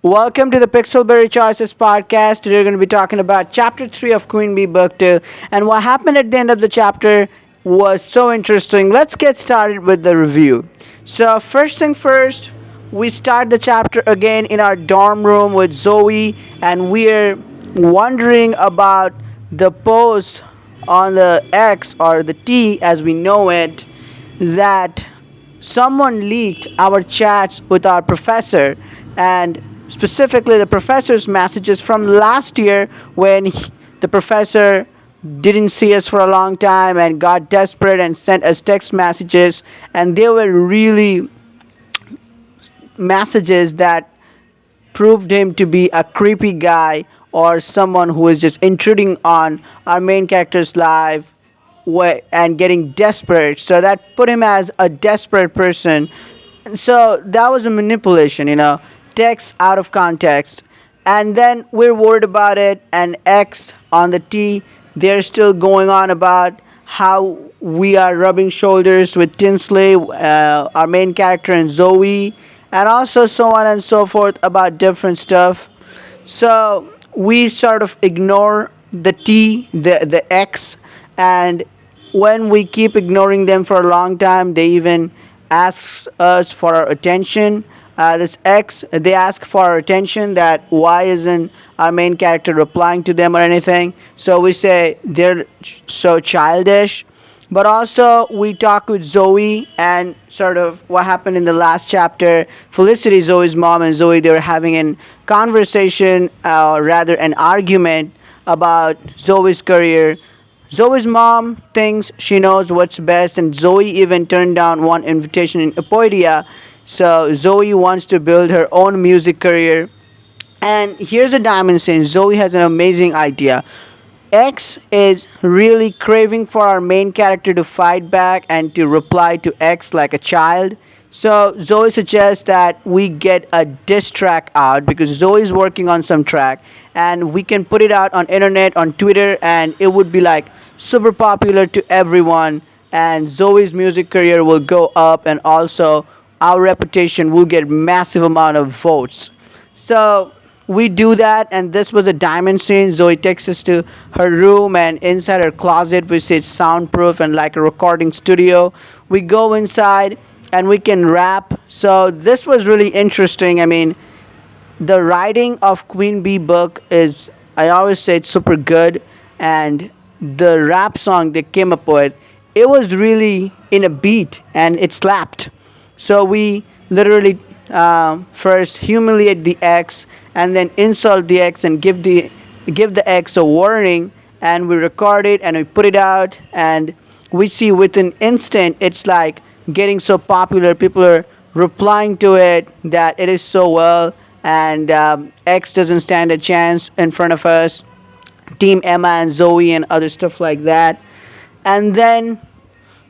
Welcome to the Pixelberry Choices podcast. Today we're going to be talking about Chapter 3 of Queenb Book 2. And what happened at the end of the chapter was so interesting. Let's get started with the review. So, first thing first, we start the chapter again in our dorm room with Zoe, and we're wondering about the post on the X or the T as we know it that someone leaked our chats with our professor, and specifically the professor's messages from last year when the professor didn't see us for a long time and got desperate and sent us text messages, and they were really messages that proved him to be a creepy guy or someone who is just intruding on our main character's life and getting desperate. So that put him as a desperate person. So that was a manipulation, text out of context. And then we're worried about it, and X on the T, they're still going on about how we are rubbing shoulders with Tinsley, our main character, and Zoe, and also so on and so forth about different stuff. So we sort of ignore the T, the X, and when we keep ignoring them for a long time, they even ask us for our attention. This X, they ask for our attention that why isn't our main character replying to them or anything. So we say they're so childish. But also, we talk with Zoe and sort of what happened in the last chapter. Felicity, Zoe's mom, and Zoe, they were having a conversation, rather an argument about Zoe's career. Zoe's mom thinks she knows what's best, and Zoe even turned down one invitation in Apoidia. So Zoe wants to build her own music career. And here's a diamond saying Zoe has an amazing idea. X is really craving for our main character to fight back and to reply to X like a child. So Zoe suggests that we get a diss track out because Zoe is working on some track, and we can put it out on internet, on Twitter, and it would be like super popular to everyone, and Zoe's music career will go up, and also our reputation will get massive amount of votes. So we do that, and this was a diamond scene. Zoe takes us to her room, and inside her closet which is soundproof and like a recording studio. We go inside and we can rap. So this was really interesting. I mean, the writing of Queenb book is, I always say, it's super good, and the rap song they came up with, it was really in a beat and it slapped. So we literally first humiliate the X and then insult the X and give the X a warning, and we record it and we put it out, and we see within instant it's like getting so popular. People are replying to it that it is so well, and X doesn't stand a chance in front of us. Team Emma and Zoe and other stuff like that. And then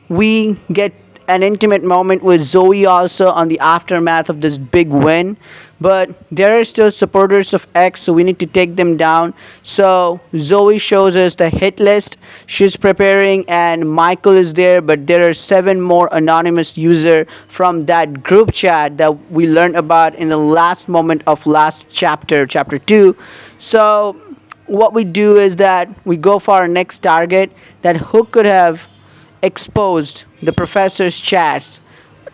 we get an intimate moment with Zoe also on the aftermath of this big win. But there are still supporters of X, so we need to take them down. So Zoe shows us the hit list she's preparing, and Michael is there, but there are 7 more anonymous users from that group chat that we learned about in the last moment of last chapter, chapter 2. So what we do is that we go for our next target, that who could have exposed the professor's chats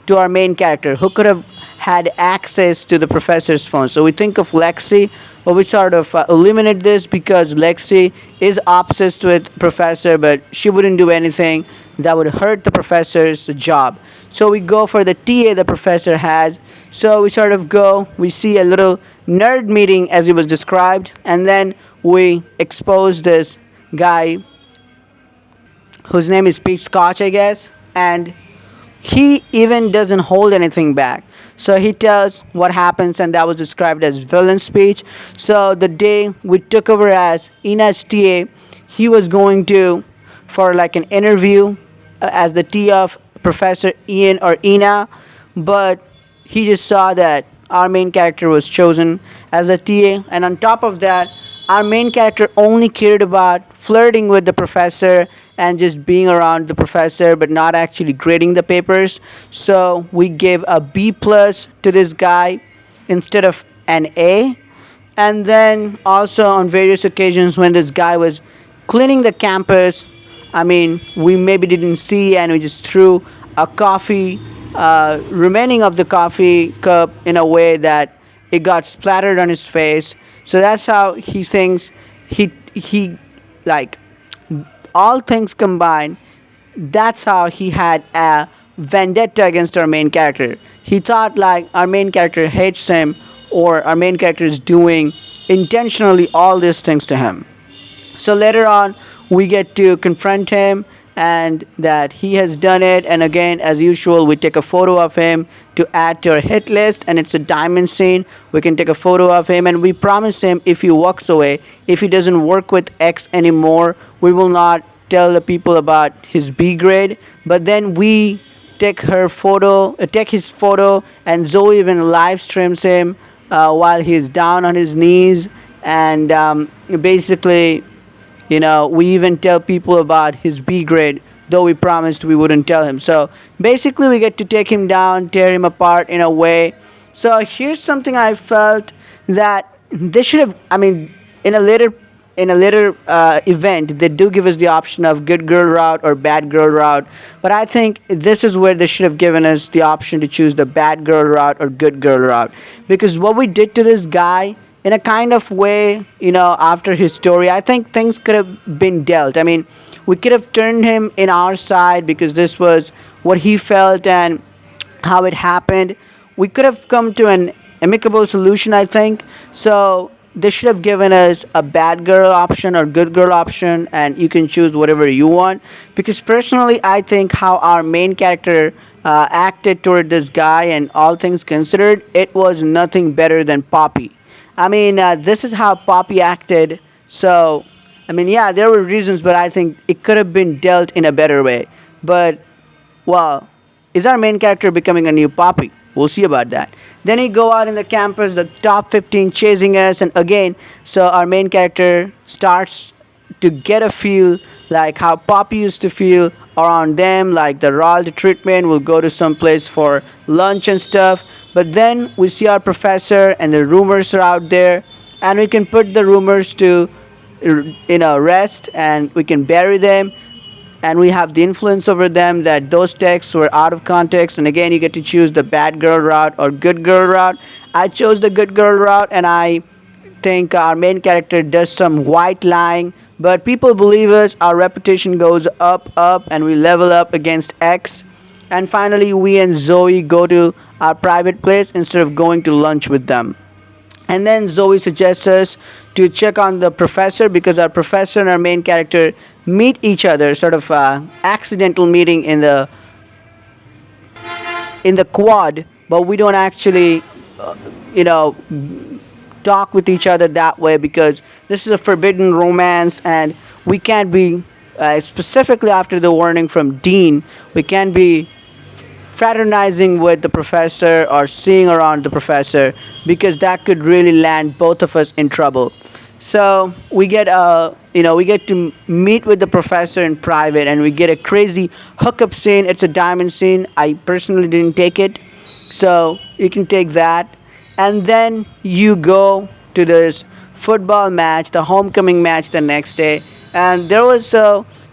to our main character, who could have had access to the professor's phone. So we think of Lexi, but we sort of eliminate this because Lexi is obsessed with professor, but she wouldn't do anything that would hurt the professor's job. So we go for the TA the professor has. So we sort of go, we see a little nerd meeting as it was described, and then we expose this guy whose name is Pete Scotch, I guess, and he even doesn't hold anything back. So he tells what happens, and that was described as villain speech. So the day we took over as Ina's TA, he was going to for like an interview as the TA of Professor Ian or Ina, but he just saw that our main character was chosen as a TA, and on top of that, our main character only cared about flirting with the professor and just being around the professor but not actually grading the papers. So we gave a B plus to this guy instead of an A. And then also on various occasions when this guy was cleaning the campus, I mean, we maybe didn't see and we just threw a coffee, remaining of the coffee cup in a way that it got splattered on his face. So that's how he thinks he like all things combined, that's how he had a vendetta against our main character. He thought like our main character hates him or our main character is doing intentionally all these things to him. So later on, we get to confront him and that he has done it. And again, as usual, we take a photo of him to add to our hit list. And it's a diamond scene. We can take a photo of him and we promise him if he walks away, if he doesn't work with X anymore, we will not tell the people about his B grade. But then we take his photo, and Zoe even live streams him while he's down on his knees. And basically, we even tell people about his B grade, though we promised we wouldn't tell him. So basically, we get to take him down, tear him apart in a way. So here's something I felt that they should have. I mean, in a later event, they do give us the option of good girl route or bad girl route. But I think this is where they should have given us the option to choose the bad girl route or good girl route, because what we did to this guy in a kind of way, after his story, I think things could have been dealt. I mean, we could have turned him in our side because this was what he felt and how it happened. We could have come to an amicable solution, I think. So they should have given us a bad girl option or good girl option, and you can choose whatever you want. Because personally, I think how our main character acted toward this guy, and all things considered, it was nothing better than Poppy. I mean, this is how Poppy acted. So, I mean, yeah, there were reasons, but I think it could have been dealt in a better way. But, well, is our main character becoming a new Poppy? We'll see about that. Then he go out in the campus, the top 15 chasing us, and again, so our main character starts to get a feel like how Poppy used to feel around them, like the Rald treatment. We'll go to some place for lunch and stuff. But then we see our professor and the rumors are out there, and we can put the rumors to rest, and we can bury them, and we have the influence over them that those texts were out of context. And again, you get to choose the bad girl route or good girl route. I chose the good girl route, and I think our main character does some white lying, but people believe us, our reputation goes up, and we level up against X. And finally, we and Zoe go to our private place instead of going to lunch with them. And then Zoe suggests us to check on the professor, because our professor and our main character meet each other, sort of accidental meeting in the quad, but we don't actually, talk with each other that way, because this is a forbidden romance, and we can't be, specifically after the warning from Dean, we can't be fraternizing with the professor or seeing around the professor, because that could really land both of us in trouble. So we get to meet with the professor in private, and we get a crazy hookup scene. It's a diamond scene. I personally didn't take it, so you can take that. And then you go to this football match, the homecoming match the next day, and there was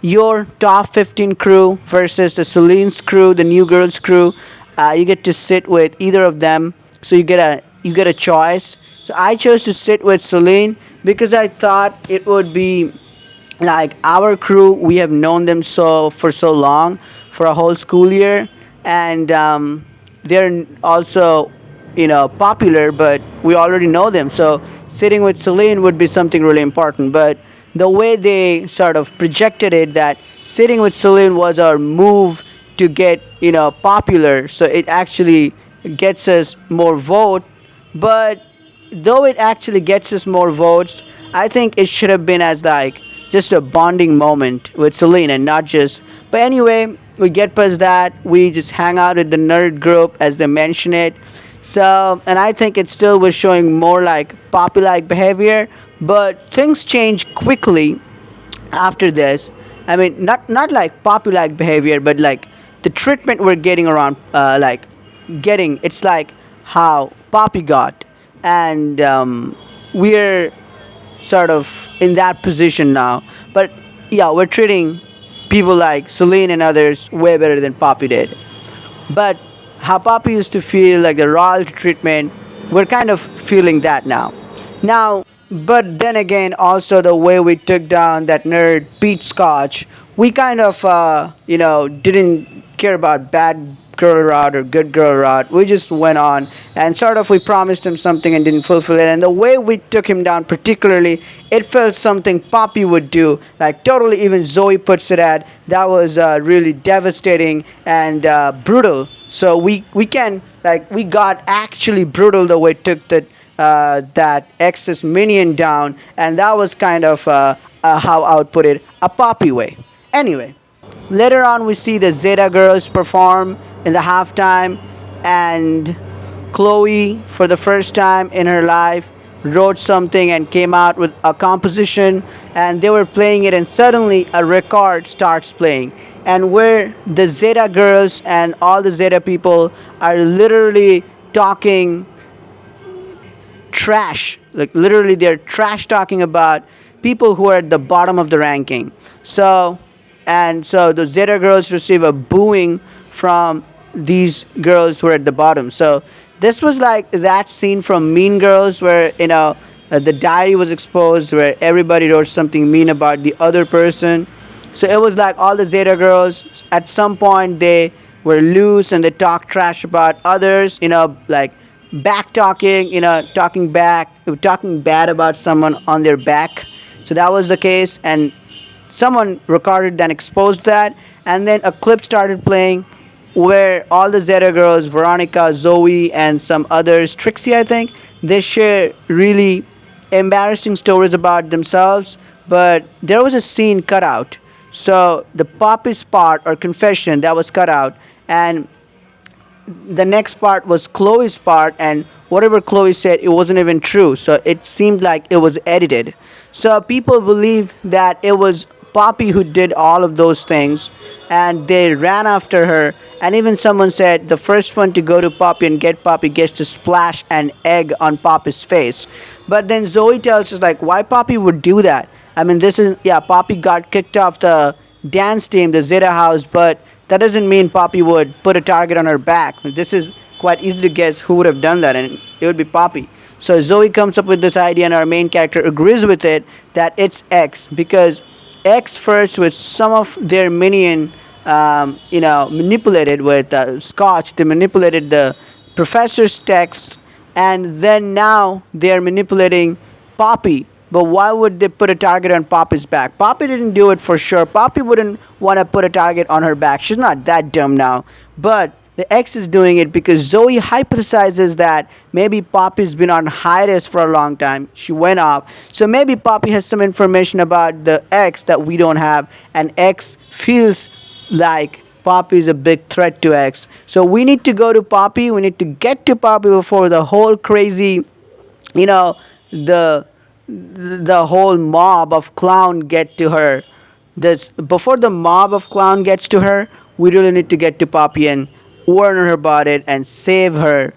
your top 15 crew versus the Celine's crew, the New Girls crew. You get to sit with either of them, so you get a choice. So I chose to sit with Celine because I thought it would be like our crew. We have known them for so long, for a whole school year, and they're also popular, but we already know them. So sitting with Celine would be something really important. But the way they sort of projected it, that sitting with Celine was our move to get popular, so it actually gets us more vote. But though it actually gets us more votes, I think it should have been as like just a bonding moment with Celine and not just. But anyway, we get past that. We just hang out with the nerd group as they mention it. So, and I think it still was showing more like Poppy-like behavior, but things change quickly after this. I mean, not like Poppy-like behavior, but like the treatment we're getting around, it's like how Poppy got. and we're sort of in that position now. But yeah, we're treating people like Celine and others way better than Poppy did. But how Poppy used to feel like the royalty treatment, we're kind of feeling that now. But then again, also the way we took down that nerd Pete Scotch, we kind of, didn't care about bad girl route or good girl route. We just went on and sort of we promised him something and didn't fulfill it. And the way we took him down, particularly, it felt something Poppy would do. Like totally, even Zoe puts it at that was really devastating and brutal. So we can like we got actually brutal the way it took that excess minion down, and that was kind of how I would put it, a Poppy way. Anyway, later on we see the Zeta girls perform in the halftime, and Chloe, for the first time in her life, wrote something and came out with a composition, and they were playing it, and suddenly a record starts playing. And where the Zeta girls and all the Zeta people are literally talking trash, like literally they're trash talking about people who are at the bottom of the ranking. So the Zeta girls receive a booing from these girls who are at the bottom. So this was like that scene from Mean Girls where the diary was exposed, where everybody wrote something mean about the other person. So it was like all the Zeta girls at some point they were loose and they talked trash about others, like back talking, talking bad about someone on their back. So that was the case, and someone recorded and exposed that, and then a clip started playing where all the Zeta girls, Veronica, Zoe, and some others, Trixie, I think, they share really embarrassing stories about themselves, but there was a scene cut out. So the Poppy's part or confession that was cut out, and the next part was Chloe's part, and whatever Chloe said, it wasn't even true. So it seemed like it was edited. So people believe that it was Poppy who did all of those things, and they ran after her. And even someone said the first one to go to Poppy and get Poppy gets to splash an egg on Poppy's face. But then Zoe tells us like why Poppy would do that. I mean, this is yeah, Poppy got kicked off the dance team, the Zeta house, but that doesn't mean Poppy would put a target on her back. This is quite easy to guess who would have done that, and it would be Poppy. So Zoe comes up with this idea, and our main character agrees with it that it's X, because X first with some of their minion, manipulated with Scotch. They manipulated the professor's text, and then now they are manipulating Poppy. But why would they put a target on Poppy's back? Poppy didn't do it for sure. Poppy wouldn't want to put a target on her back. She's not that dumb now. But the X is doing it because Zoe hypothesizes that maybe Poppy's been on hiatus for a long time. She went off. So maybe Poppy has some information about the X that we don't have. And X feels like Poppy is a big threat to X. So we need to go to Poppy. We need to get to Poppy before the whole crazy, the whole mob of clown get to her. This before the mob of clown gets to her, we really need to get to Poppy and warn her about it and save her,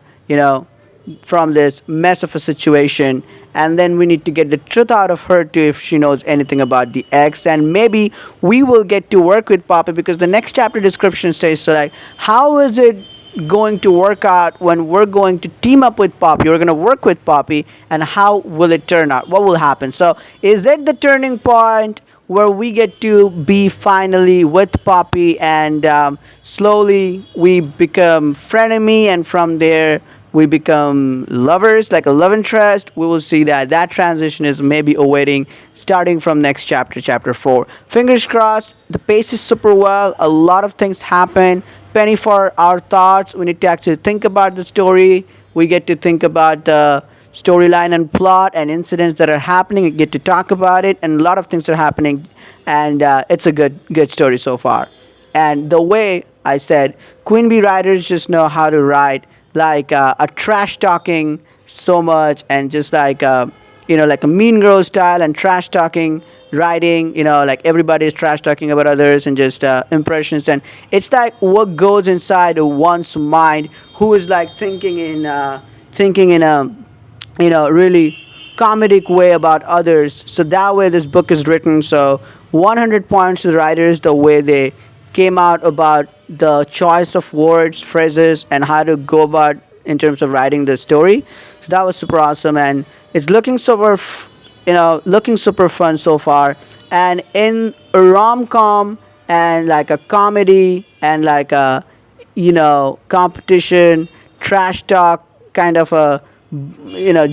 from this mess of a situation. And then we need to get the truth out of her too if she knows anything about the X. And maybe we will get to work with Poppy because the next chapter description says so like how is it going to work out when we're going to team up with Poppy? We're going to work with Poppy, and how will it turn out? What will happen? So is it the turning point where we get to be finally with Poppy and slowly we become frenemy, and from there we become lovers, like a love interest? We will see that transition is maybe awaiting starting from next chapter, chapter 4. Fingers crossed. The pace is super well. A lot of things happen. Penny for our thoughts. We need to actually think about the story. We get to think about the storyline and plot and incidents that are happening. We get to talk about it, and a lot of things are happening, and it's a good story so far. And the way I said, Queenb writers just know how to write like a trash talking so much, and just like like a Mean Girl style and trash talking writing, like everybody is trash talking about others and just impressions, and it's like what goes inside one's mind, who is like thinking in a really comedic way about others. So that way this book is written. So 100 points to the writers, the way they came out about the choice of words, phrases, and how to go about in terms of writing the story. So that was super awesome, and it's looking looking super fun so far. And in a rom-com and like a comedy and like a competition trash talk kind of a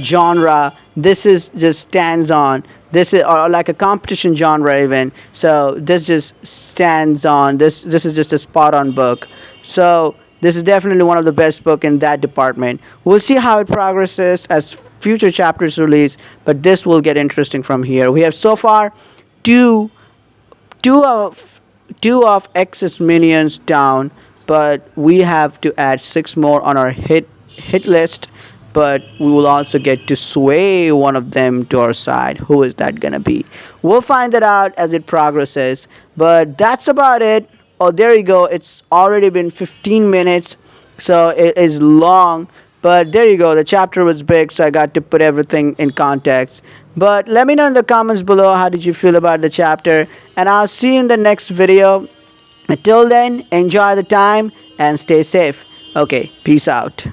genre, this is just stands on. This is or like a competition genre even. So this just stands on. This is just a spot on book. So this is definitely one of the best book in that department. We'll see how it progresses as future chapters release, but this will get interesting from here. We have so far two two of X's minions down, but we have to add six more on our hit list. But we will also get to sway one of them to our side. Who is that gonna be? We'll find that out as it progresses. But that's about it. Oh, there you go. It's already been 15 minutes, so it is long. But there you go. The chapter was big, so I got to put everything in context. But let me know in the comments below how did you feel about the chapter, and I'll see you in the next video. Until then, enjoy the time and stay safe. Okay, peace out.